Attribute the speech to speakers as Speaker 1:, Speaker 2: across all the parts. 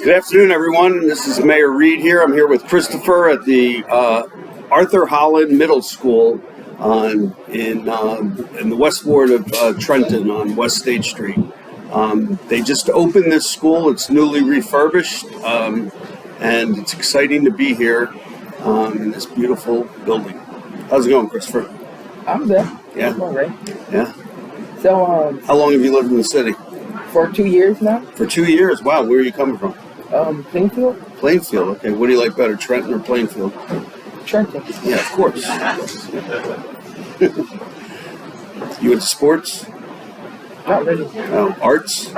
Speaker 1: Good afternoon, everyone. This is Mayor Reed here. I'm here with Christopher at the Arthur Holland Middle School in the West Ward of Trenton on West State Street. They just opened this school. It's newly refurbished, and it's exciting to be here in this beautiful building. How's it going, Christopher?
Speaker 2: I'm good.
Speaker 1: Yeah.
Speaker 2: I'm all right.
Speaker 1: Yeah.
Speaker 2: So,
Speaker 1: How long have you lived in the city?
Speaker 2: for 2 years now,
Speaker 1: For 2 years. Wow. Where are you coming from?
Speaker 2: Plainfield,
Speaker 1: Plainfield. Okay. What do you like better, Trenton or Plainfield?
Speaker 2: Trenton.
Speaker 1: Yeah, of course. You into sports?
Speaker 2: Not really.
Speaker 1: Arts?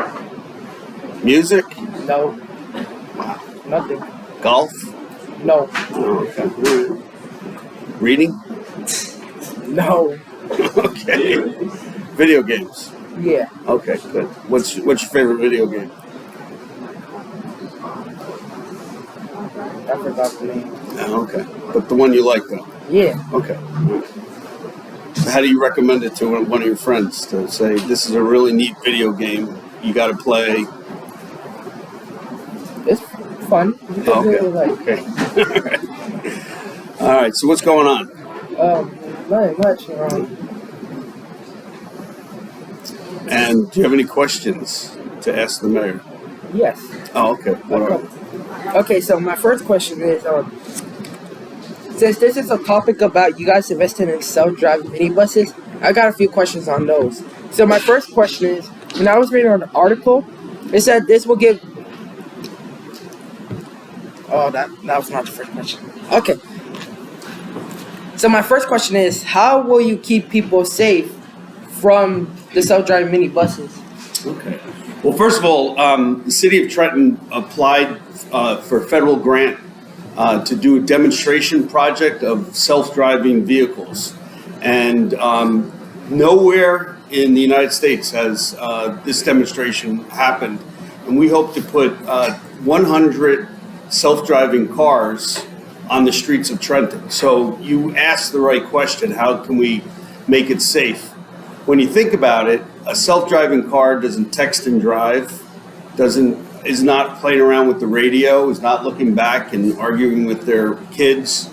Speaker 1: Music?
Speaker 2: No.
Speaker 1: Wow.
Speaker 2: Nothing.
Speaker 1: Golf?
Speaker 2: No.
Speaker 1: Oh, okay. Reading?
Speaker 2: No.
Speaker 1: Okay. Video games?
Speaker 2: Yeah.
Speaker 1: Okay, good. What's your favorite video game?
Speaker 2: I forgot the name.
Speaker 1: Oh, okay. But the one you like, though?
Speaker 2: Yeah.
Speaker 1: Okay. So how do you recommend it to one of your friends to say, this is a really neat video game, you got to play?
Speaker 2: It's fun. You can do it, like,
Speaker 1: Okay. All right, so what's going on?
Speaker 2: Nothing much.
Speaker 1: And do you have any questions to ask the mayor?
Speaker 2: Yes.
Speaker 1: Oh, okay. What are they?
Speaker 2: Okay, so my first question is, since this is a topic about you guys investing in self-driving minibuses, I got a few questions on those. So my first question is, when I was reading an article, it said this will give... Oh, that was not the first question. Okay. So my first question is, how will you keep people safe from the self-driving minibuses?
Speaker 1: Okay. Well, first of all, the city of Trenton applied for a federal grant to do a demonstration project of self-driving vehicles. And nowhere in the United States has this demonstration happened. And we hope to put 100 self-driving cars on the streets of Trenton. So you asked the right question, how can we make it safe? When you think about it, a self-driving car doesn't text and drive, is not playing around with the radio, is not looking back and arguing with their kids.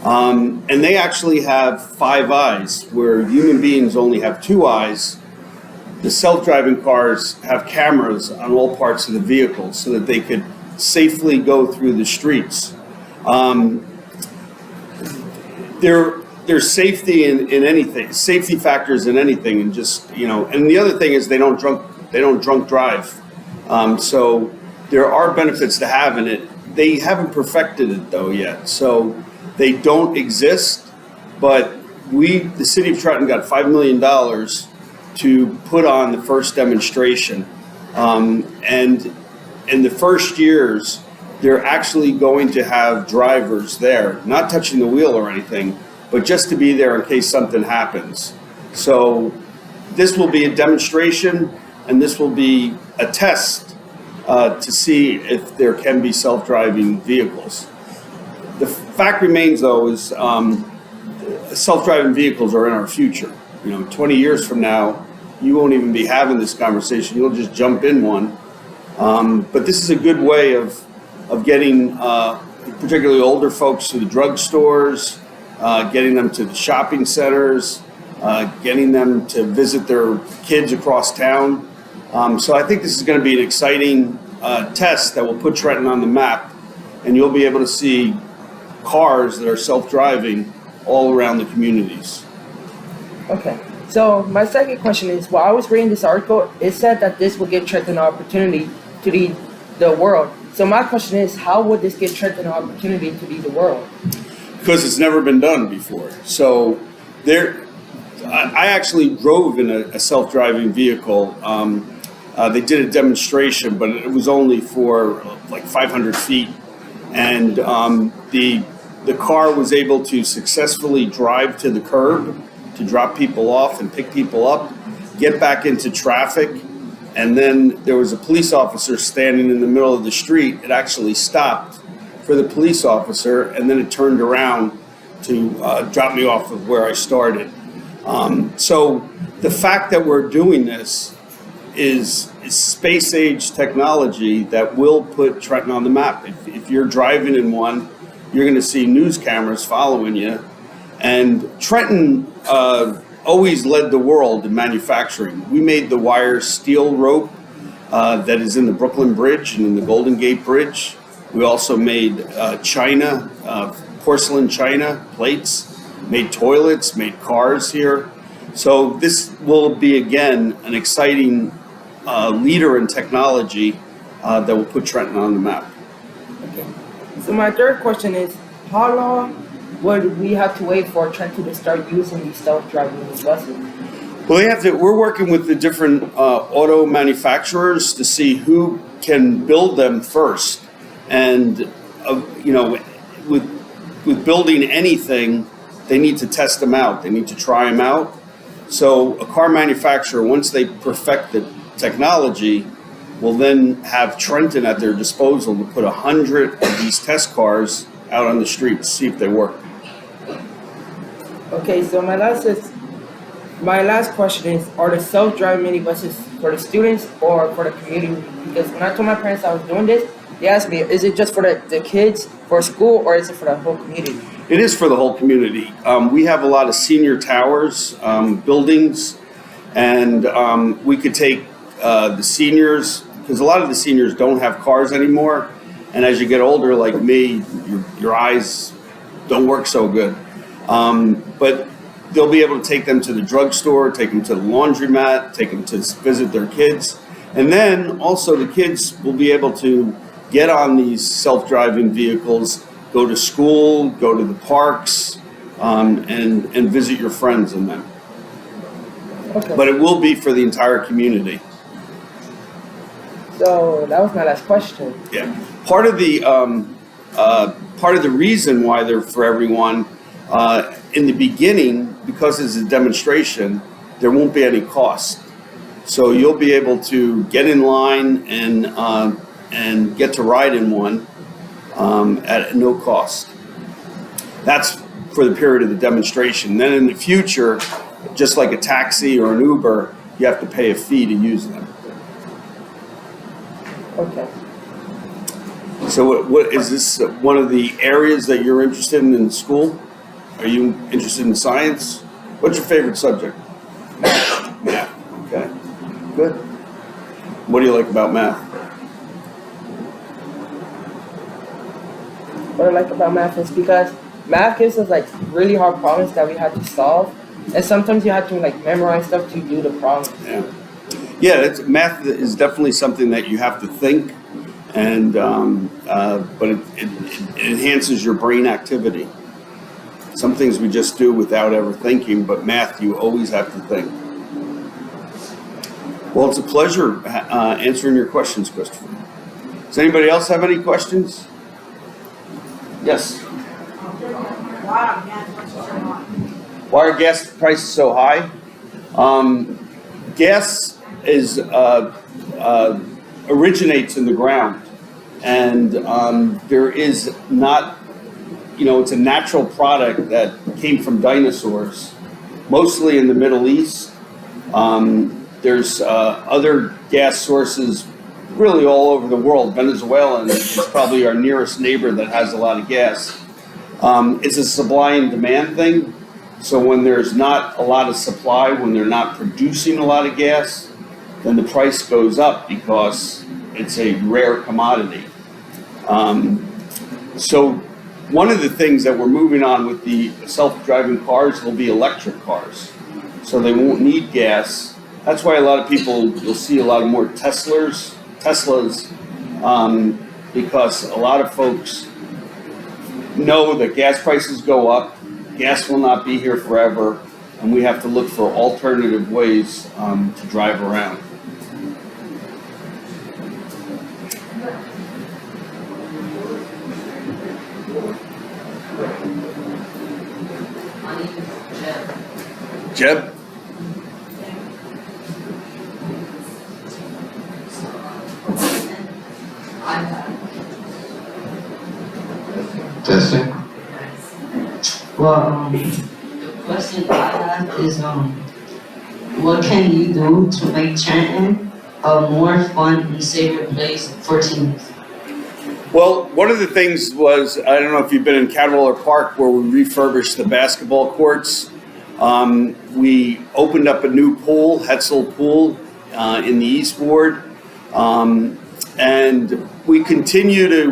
Speaker 1: And they actually have 5 eyes, where human beings only have 2 eyes. The self-driving cars have cameras on all parts of the vehicle so that they could safely go through the streets. There's safety in anything, safety factors in anything, and just, and the other thing is they don't drunk drive. So there are benefits to having it. They haven't perfected it though yet, so they don't exist. But the city of Trenton got $5 million to put on the first demonstration, and in the first years, they're actually going to have drivers there, not touching the wheel or anything, but just to be there in case something happens. So this will be a demonstration, and this will be a test to see if there can be self-driving vehicles. The fact remains, though, is self-driving vehicles are in our future. 20 years from now, you won't even be having this conversation. You'll just jump in one. But this is a good way of getting particularly older folks to the drugstores, getting them to the shopping centers, getting them to visit their kids across town. So I think this is going to be an exciting test that will put Trenton on the map, and you'll be able to see cars that are self-driving all around the communities.
Speaker 2: Okay. So my second question is, while I was reading this article, it said that this will give Trenton an opportunity to lead the world. So my question is, how would this give Trenton an opportunity to lead the world?
Speaker 1: Because it's never been done before. So I actually drove in a self-driving vehicle. They did a demonstration, but it was only for like 500 feet. And the car was able to successfully drive to the curb to drop people off and pick people up, get back into traffic. And then there was a police officer standing in the middle of the street. It actually stopped for the police officer, and then it turned around to drop me off of where I started. So the fact that we're doing this is space age technology that will put Trenton on the map. If you're driving in one, you're going to see news cameras following you. And Trenton always led the world in manufacturing. We made the wire steel rope that is in the Brooklyn Bridge and in the Golden Gate Bridge. We also made china, porcelain china plates, made toilets, made cars here. So this will be, again, an exciting leader in technology that will put Trenton on the map.
Speaker 2: Okay. So my third question is, how long would we have to wait for Trenton to start using these self-driving buses?
Speaker 1: Well, we're working with the different auto manufacturers to see who can build them first. And, with building anything, they need to test them out. They need to try them out. So a car manufacturer, once they perfect the technology, will then have Trenton at their disposal to put 100 of these test cars out on the street to see if they work.
Speaker 2: Okay, so my last question is, are the self-driving minibuses for the students or for the community? Because when I told my parents I was doing this, they asked me, is it just for the kids, for school, or is it for the whole community?
Speaker 1: It is for the whole community. We have a lot of senior towers, buildings, and we could take the seniors, because a lot of the seniors don't have cars anymore. And as you get older, like me, your eyes don't work so good. But they'll be able to take them to the drugstore, take them to the laundromat, take them to visit their kids. And then also the kids will be able to get on these self-driving vehicles, go to school, go to the parks, and visit your friends in them.
Speaker 2: Okay.
Speaker 1: But it will be for the entire community.
Speaker 2: So that was my last question.
Speaker 1: Yeah. Part of the reason why they're for everyone, in the beginning, because it's a demonstration, there won't be any cost. So you'll be able to get in line and get to ride in one at no cost. That's for the period of the demonstration. Then in the future, just like a taxi or an Uber, you have to pay a fee to use them.
Speaker 2: Okay.
Speaker 1: So what is this one of the areas that you're interested in school? Are you interested in science? What's your favorite subject? Math. Okay. Good. What do you like about math?
Speaker 2: What I like about math is because math gives us like really hard problems that we have to solve, and sometimes you have to like memorize stuff to do the problem.
Speaker 1: Yeah. Math is definitely something that you have to think, and but it enhances your brain activity. Some things we just do without ever thinking, but math you always have to think. Well, it's a pleasure answering your questions, Christopher. Does anybody else have any questions? Yes. Why are gas prices so high? Gas is originates in the ground, and there is not, it's a natural product that came from dinosaurs, mostly in the Middle East. There's other gas sources really all over the world. Venezuela is probably our nearest neighbor that has a lot of gas. It's a supply and demand thing. So when there's not a lot of supply, when they're not producing a lot of gas, then the price goes up because it's a rare commodity. So one of the things that we're moving on with the self-driving cars will be electric cars. So they won't need gas. That's why a lot of people, you'll see a lot of more Teslas, because a lot of folks know that gas prices go up, gas will not be here forever, and we have to look for alternative ways to drive around. Jeb?
Speaker 3: Testing.
Speaker 4: Well, the question I have is, what can you do to make Trenton a
Speaker 3: a more fun and safer place for teens?
Speaker 1: Well, one of the things was, I don't know if you've been in Caterpillar Park where we refurbished the basketball courts. We opened up a new pool, Hetzel Pool, in the East Ward. And we continue to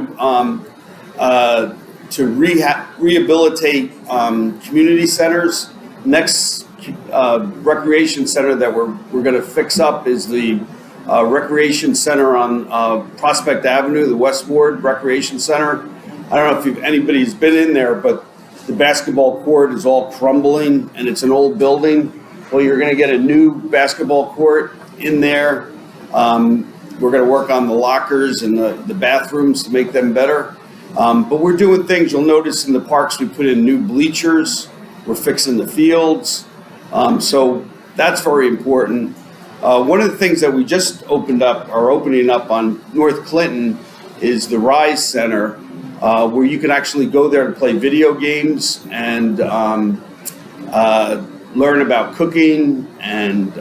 Speaker 1: rehabilitate community centers. Next recreation center that we're going to fix up is the recreation center on Prospect Avenue, the West Ward Recreation Center. I don't know if anybody's been in there, but the basketball court is all crumbling and it's an old building. Well, you're going to get a new basketball court in there. We're going to work on the lockers and the bathrooms to make them better. But we're doing things, you'll notice in the parks, we put in new bleachers. We're fixing the fields. So that's very important. One of the things that we just opening up on North Clinton is the Rise Center, where you can actually go there to play video games and learn about cooking. And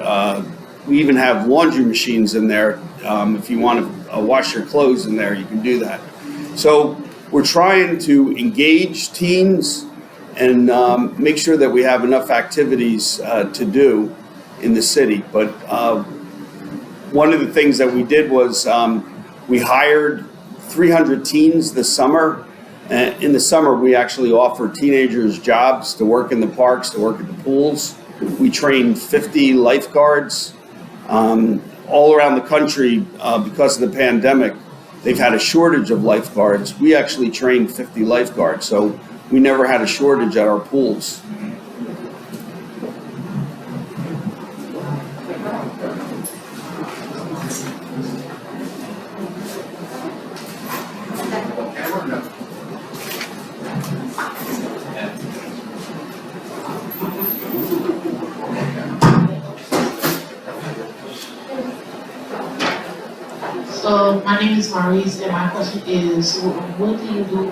Speaker 1: we even have laundry machines in there. If you want to wash your clothes in there, you can do that. So we're trying to engage teens and make sure that we have enough activities to do in the city. But one of the things that we did was we hired 300 teens this summer. In the summer, we actually offer teenagers jobs to work in the parks, to work at the pools. We trained 50 lifeguards. All around the country, because of the pandemic, they've had a shortage of lifeguards. We actually trained 50 lifeguards, so we never had a shortage at our pools.
Speaker 4: So my name is Maurice, and my question is, what do you do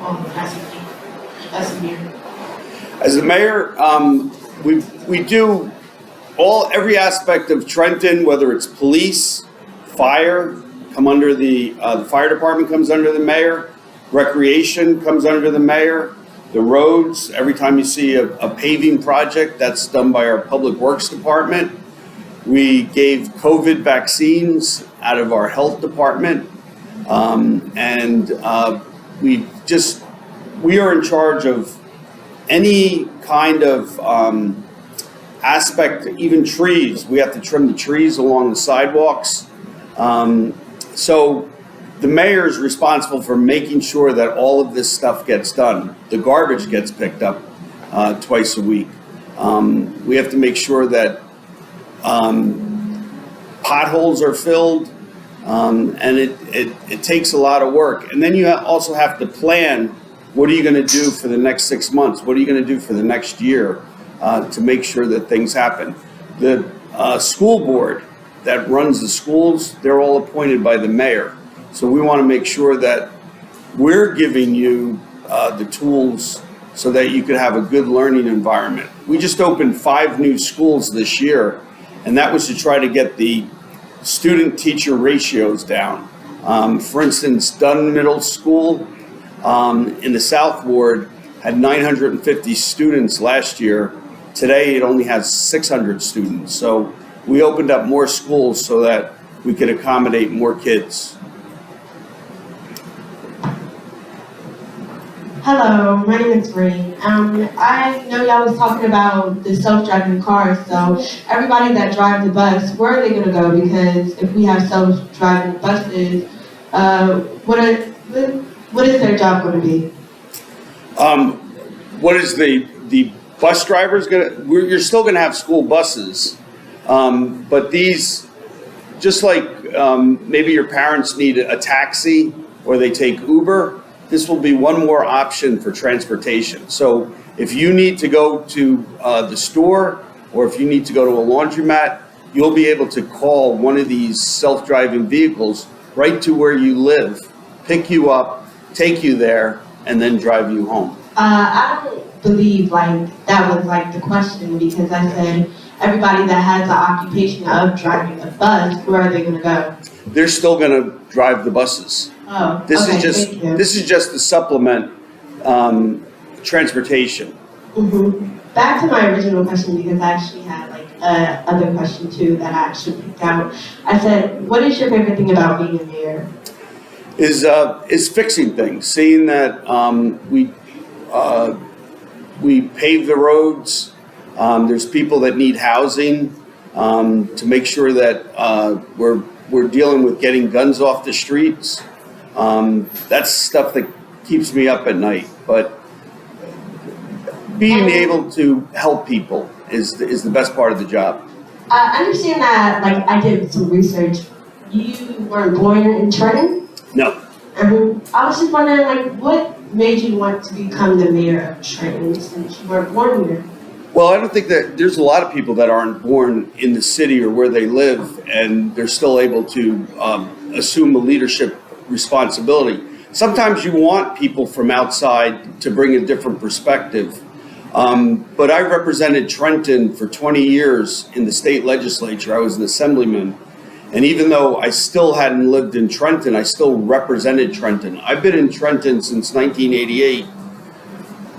Speaker 4: as a mayor?
Speaker 1: As the mayor, we do every aspect of Trenton, whether it's police, fire, come under the fire department comes under the mayor, recreation comes under the mayor, the roads. Every time you see a paving project, that's done by our public works department. We gave COVID vaccines out of our health department, and we are in charge of any kind of aspect, even trees. We have to trim the trees along the sidewalks. So the mayor is responsible for making sure that all of this stuff gets done. The garbage gets picked up twice a week. We have to make sure that potholes are filled, and it takes a lot of work. And then you also have to plan, what are you going to do for the next 6 months? What are you going to do for the next year to make sure that things happen? The school board that runs the schools, they're all appointed by the mayor. So we want to make sure that we're giving you the tools so that you could have a good learning environment. We just opened 5 new schools this year, and that was to try to get the student-teacher ratios down. For instance, Dunn Middle School in the South Ward had 950 students last year. Today, it only has 600 students. So we opened up more schools so that we could accommodate more kids.
Speaker 4: Hello, my name is Bree. I know y'all was talking about the self-driving cars, so everybody that drives the bus, where are they going to go? Because if we have self-driving buses, what is their job going to be?
Speaker 1: What is the bus drivers going to? You're still going to have school buses, but these, just like maybe your parents need a taxi or they take Uber, this will be one more option for transportation. So if you need to go to the store or if you need to go to a laundromat, you'll be able to call one of these self-driving vehicles right to where you live, pick you up, take you there, and then drive you home.
Speaker 4: I don't believe that was the question, because I said everybody that has the occupation of driving a bus, where are they gonna go?
Speaker 1: They're still going to drive the buses.
Speaker 4: Oh,
Speaker 1: This
Speaker 4: okay,
Speaker 1: is just
Speaker 4: thank you.
Speaker 1: this is just to supplement transportation.
Speaker 4: Back to my original question, because I actually had like other question too that I actually picked out. I said, what is your favorite thing about being a mayor?
Speaker 1: Is fixing things, seeing that we pave the roads. There's people that need housing, to make sure that we're dealing with getting guns off the streets. That's stuff that keeps me up at night. But being able to help people is the best part of the job.
Speaker 4: I understand that, like, I did some research. You weren't born in Trenton?
Speaker 1: No.
Speaker 4: I was just wondering, like, what made you want to become the mayor of Trenton since you weren't born here?
Speaker 1: Well, I don't think that there's a lot of people that aren't born in the city or where they live, and they're still able to assume a leadership responsibility. Sometimes you want people from outside to bring a different perspective. But I represented Trenton for 20 years in the state legislature. I was an assemblyman. And even though I still hadn't lived in Trenton, I still represented Trenton. I've been in Trenton since 1988,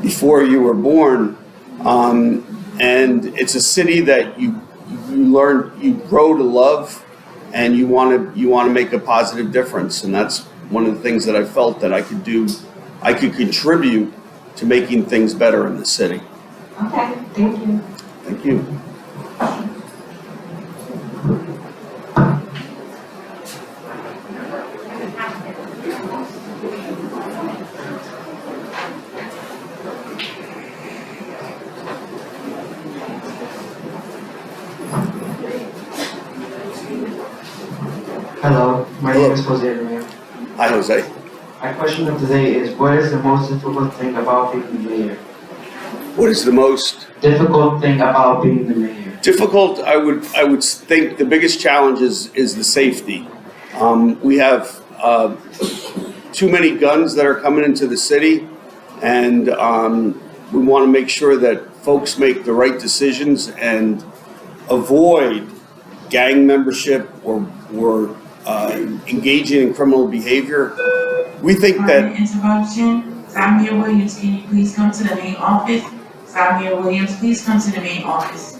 Speaker 1: before you were born. And it's a city that you grow to love, and you want to make a positive difference. And that's one of the things that I felt that I could contribute to making things better in the city.
Speaker 4: Okay, thank you.
Speaker 1: Thank you.
Speaker 5: Hello, my name is Jose Rivera.
Speaker 1: Hi, Jose.
Speaker 5: My question of today is, what is the most difficult thing about being the mayor?
Speaker 1: What is the most
Speaker 5: Difficult thing about being the mayor?
Speaker 1: difficult? I would think the biggest challenge is the safety. We have too many guns that are coming into the city, and we want to make sure that folks make the right decisions and avoid gang membership or engaging in criminal behavior. We think that
Speaker 6: Interruption. Samir Williams, can you please come to the main office? Samir Williams, please come to the main office.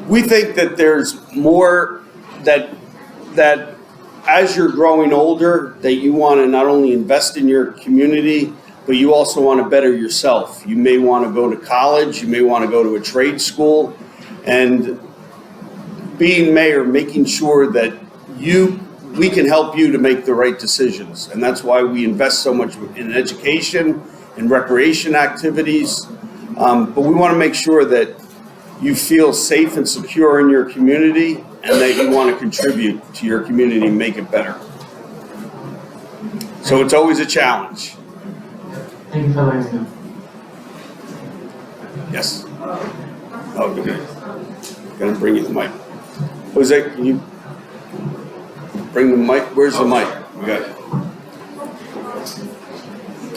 Speaker 1: we think that there's more that as you're growing older, that you want to not only invest in your community, but you also want to better yourself. You may want to go to college, you may want to go to a trade school, and being mayor, making sure that we can help you to make the right decisions. And that's why we invest so much in education and recreation activities. But we want to make sure that you feel safe and secure in your community, and that you want to contribute to your community and make it better. So it's always a challenge.
Speaker 5: Thank you for letting me know.
Speaker 1: Yes. Oh, okay. Gonna bring you the mic. Jose, can you bring the mic? Where's the mic? We got it.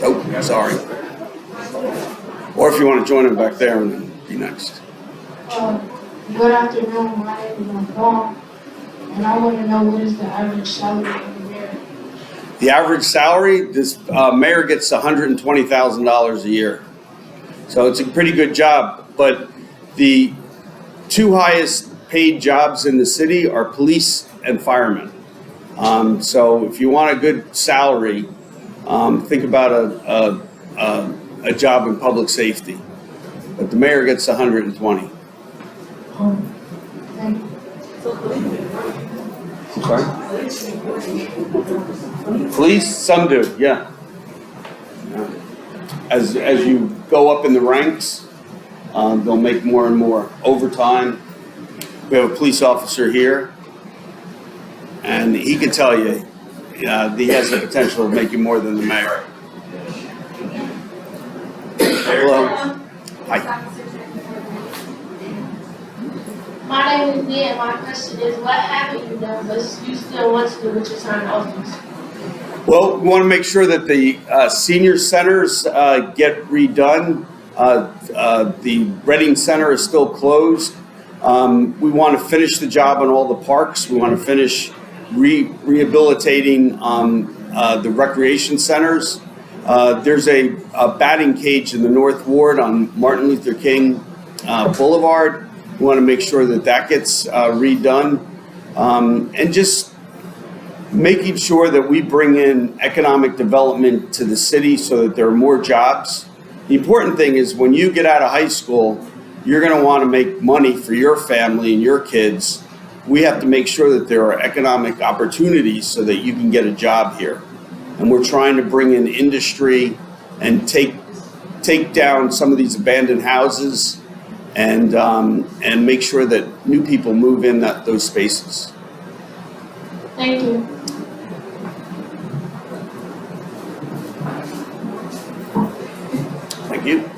Speaker 1: Oh, sorry. Or if you want to join him back there and then be next.
Speaker 7: Good afternoon, my name is Paul, and I want to know what is the average salary of the mayor?
Speaker 1: The average salary, this mayor gets $120,000 a year. So it's a pretty good job, but the two highest paid jobs in the city are police and firemen. So if you want a good salary, think about a job in public safety. But the mayor gets 120.
Speaker 7: Thank you.
Speaker 1: Sorry? Police, some do, yeah. As you go up in the ranks, they'll make more and more overtime. We have a police officer here, and he can tell you he has the potential of making more than the mayor. Hello. Hi.
Speaker 7: My name is Nia, and my question is, what haven't you done, but you still want to do with your time in office?
Speaker 1: Well, we want to make sure that the senior centers get redone. The Reading Center is still closed. We want to finish the job on all the parks. We want to finish rehabilitating the recreation centers. There's a batting cage in the North Ward on Martin Luther King Boulevard. We want to make sure that that gets redone. And just making sure that we bring in economic development to the city so that there are more jobs. The important thing is when you get out of high school, you're going to want to make money for your family and your kids. We have to make sure that there are economic opportunities so that you can get a job here. And we're trying to bring in industry and take down some of these abandoned houses and make sure that new people move in those spaces.
Speaker 7: Thank you.
Speaker 1: Thank you.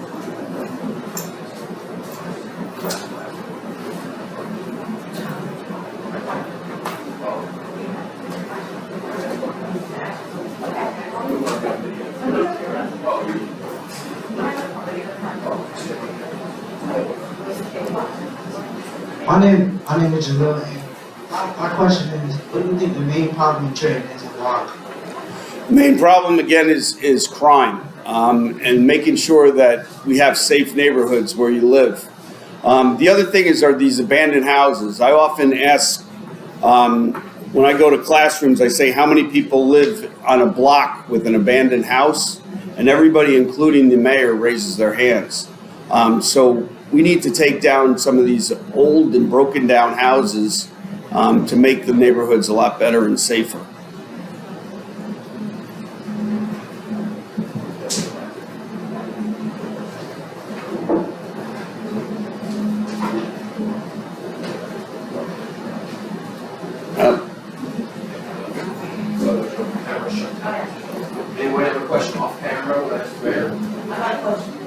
Speaker 5: My name is Jalil, and my question is, what do you think the main problem in Trenton is in Rock?
Speaker 1: The main problem again is crime and making sure that we have safe neighborhoods where you live. The other thing are these abandoned houses. I often ask when I go to classrooms, I say how many people live on a block with an abandoned house, and everybody, including the mayor, raises their hands. So we need to take down some of these old and broken down houses to make the neighborhoods a lot better and safer.
Speaker 8: Anyone have a question off camera? That's fair.
Speaker 9: I got a question.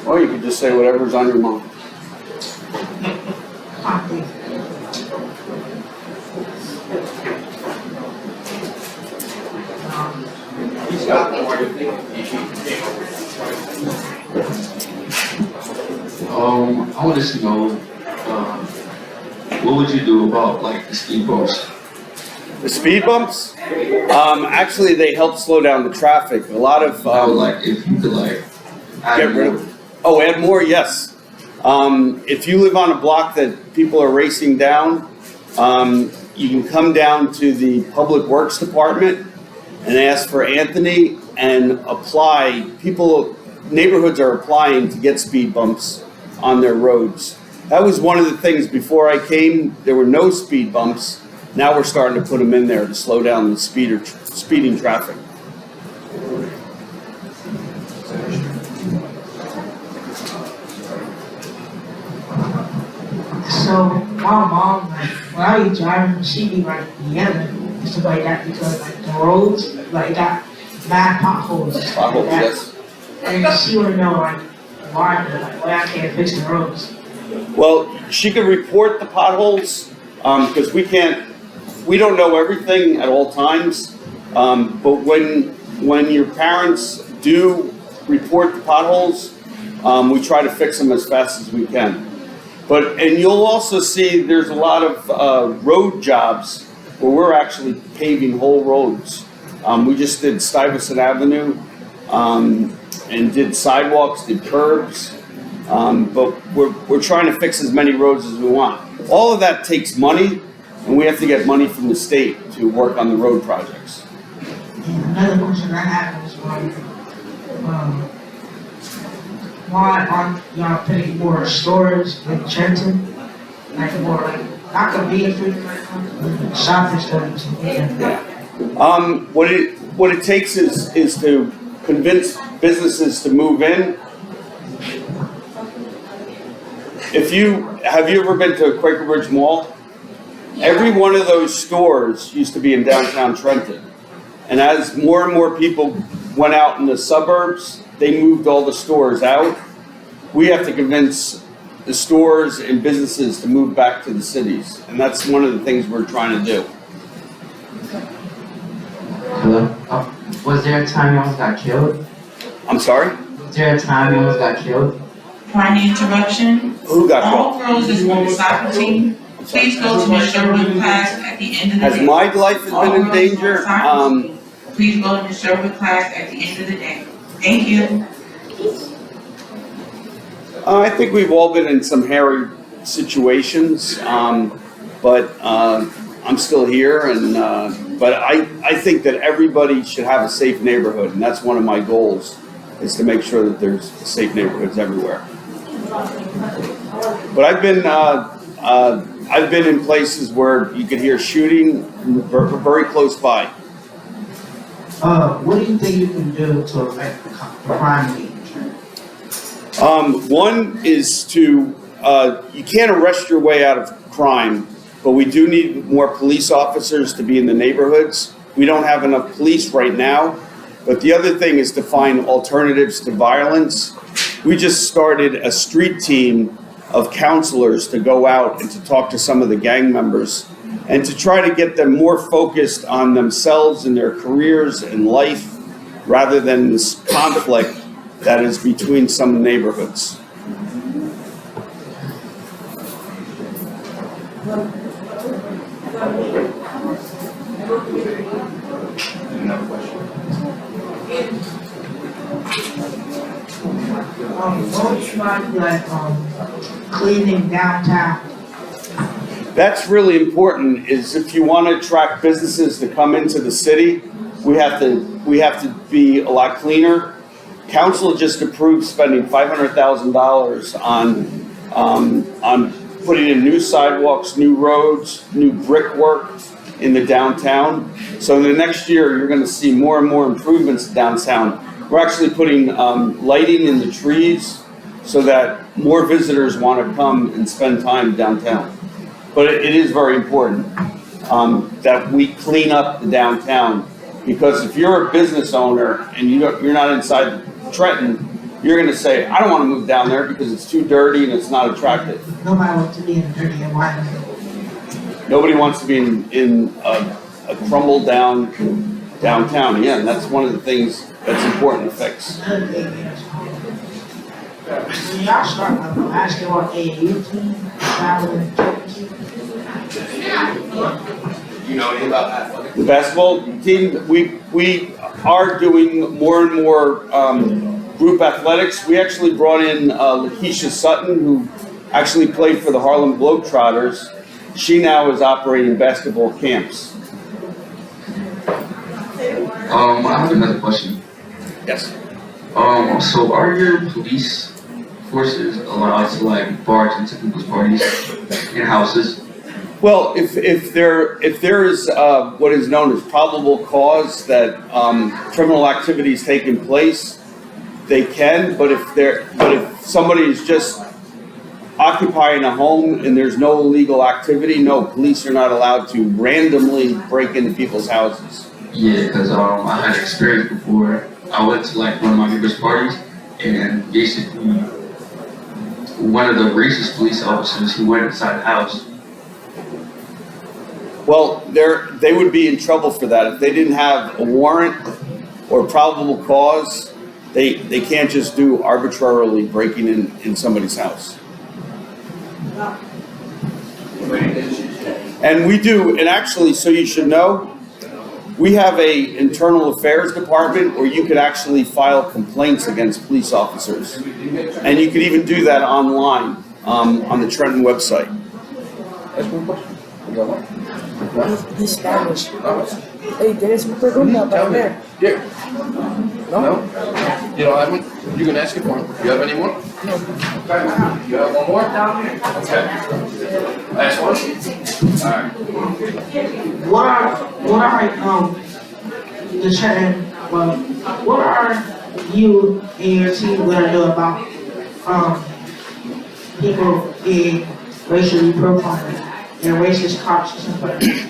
Speaker 1: Or you could just say whatever's on your mind.
Speaker 8: He's got more to think.
Speaker 10: I wanted to know, what would you do about like the speed bumps?
Speaker 1: The speed bumps, actually, they help slow down the traffic. A lot of
Speaker 10: Like if you could like add
Speaker 1: get rid of. Oh, add more, yes. If you live on a block that people are racing down, you can come down to the Public Works Department and ask for Anthony and apply. Neighborhoods are applying to get speed bumps on their roads. That was one of the things before I came. There were no speed bumps. Now we're starting to put them in there to slow down the speeding traffic.
Speaker 11: So my mom, like when I be driving, she be like yelling and stuff like that because like the roads like got bad potholes.
Speaker 1: Potholes, yes.
Speaker 11: And she wanna know like why I can't fix the roads.
Speaker 1: Well, she could report the potholes because we don't know everything at all times. But when your parents do report the potholes, we try to fix them as fast as we can. And you'll also see there's a lot of road jobs where we're actually paving whole roads. We just did Stuyvesant Avenue and did sidewalks, did curbs. But we're trying to fix as many roads as we want. All of that takes money, and we have to get money from the state to work on the road projects.
Speaker 11: And another question I had was why aren't y'all putting more stores in Trenton? Like more like not convenience food, like shopping stores. Yeah.
Speaker 1: What it takes is to convince businesses to move in. Have you ever been to a Quaker Bridge Mall? Every one of those stores used to be in downtown Trenton. And as more and more people went out in the suburbs, they moved all the stores out. We have to convince the stores and businesses to move back to the cities. And that's one of the things we're trying to do.
Speaker 5: Hello? Was there a time you almost got killed?
Speaker 1: I'm sorry?
Speaker 5: Was there a time you almost got killed?
Speaker 6: Pardon the interruption.
Speaker 1: Who got
Speaker 6: All
Speaker 1: called?
Speaker 6: girls is on the soccer team. Please go to Ms. Sherwood class at the end of the
Speaker 1: Has
Speaker 6: day.
Speaker 1: my life has been in danger?
Speaker 6: Please go to Ms. Sherwood class at the end of the day. Thank you.
Speaker 1: I think we've all been in some hairy situations, but I'm still here, and but I think that everybody should have a safe neighborhood, and that's one of my goals, is to make sure that there's safe neighborhoods everywhere. But I've been in places where you could hear shooting very close by.
Speaker 11: What do you think you can do to affect the crime rate?
Speaker 1: One is to, you can't arrest your way out of crime, but we do need more police officers to be in the neighborhoods. We don't have enough police right now. But the other thing is to find alternatives to violence. We just started a street team of counselors to go out and to talk to some of the gang members and to try to get them more focused on themselves and their careers and life rather than this conflict that is between some neighborhoods.
Speaker 11: What about like cleaning downtown?
Speaker 1: That's really important, is if you want to attract businesses to come into the city, we have to be a lot cleaner. Council just approved spending $500,000 on putting in new sidewalks, new roads, new brickwork in the downtown. So in the next year, you're going to see more and more improvements downtown. We're actually putting lighting in the trees so that more visitors want to come and spend time downtown. But it is very important that we clean up the downtown, because if you're a business owner and you're not inside Trenton, you're going to say, I don't want to move down there because it's too dirty and it's not attractive.
Speaker 11: Nobody wants to be in a dirty environment.
Speaker 1: Nobody wants to be in a crumbled down downtown. Yeah, and that's one of the things that's important to fix.
Speaker 11: Another thing is, when y'all start a basketball AAU team, traveling,
Speaker 8: You know anything about athletic?
Speaker 1: The basketball team, we are doing more and more group athletics. We actually brought in Lakeisha Sutton, who actually played for the Harlem Globetrotters. She now is operating basketball camps.
Speaker 10: I have another question.
Speaker 1: Yes.
Speaker 10: So are your police forces allowed to like barge into people's parties and houses?
Speaker 1: Well, if there is what is known as probable cause that criminal activity is taking place, they can. But if somebody is just occupying a home and there's no illegal activity, no, police are not allowed to randomly break into people's houses.
Speaker 10: Yeah, because I had experience before. I went to like one of my neighbor's parties, and basically one of the racist police officers, he went inside the house.
Speaker 1: Well, they would be in trouble for that. If they didn't have a warrant or probable cause, they can't just do arbitrarily breaking in somebody's house. And we do, and actually, so you should know, we have a internal affairs department where you could actually file complaints against police officers. And you could even do that online on the Trenton website.
Speaker 2: He's Spanish. Hey, tienes una pregunta para ver?
Speaker 8: Yeah. No? You don't have one? You can ask it for him. You have any more? No. Okay. You have one more? Okay. Last one? Alright.
Speaker 11: what are the Trenton, what are you and your team gonna do about people being racially profiled and racist cops and stuff like that?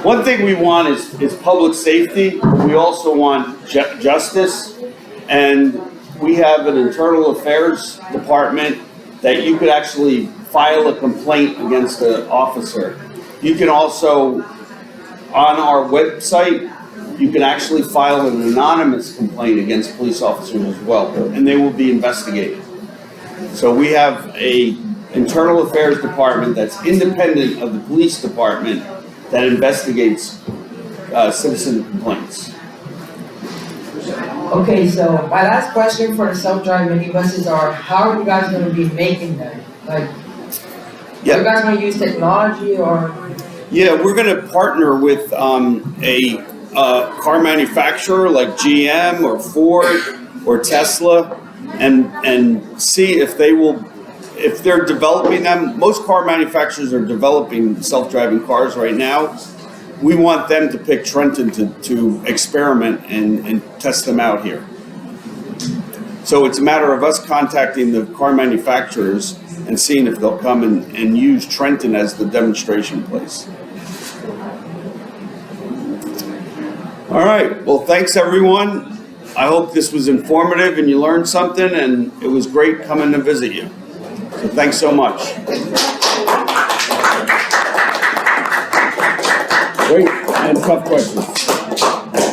Speaker 1: One thing we want is public safety. We also want justice, and we have an internal affairs department that you could actually file a complaint against the officer. You can also, on our website, you can actually file an anonymous complaint against police officers as well, and they will be investigated. So we have a internal affairs department that's independent of the police department that investigates citizen complaints.
Speaker 2: Okay, so my last question for the self-driving minibuses are, how are you guys going to be making them? Like, are you guys going to use technology or?
Speaker 1: Yeah, we're going to partner with a car manufacturer like GM or Ford or Tesla, and see if they will, if they're developing them. Most car manufacturers are developing self-driving cars right now. We want them to pick Trenton to experiment and test them out here. So it's a matter of us contacting the car manufacturers and seeing if they'll come and use Trenton as the demonstration place. All right, well, thanks everyone. I hope this was informative and you learned something, and it was great coming to visit you. So thanks so much. Great, and tough questions.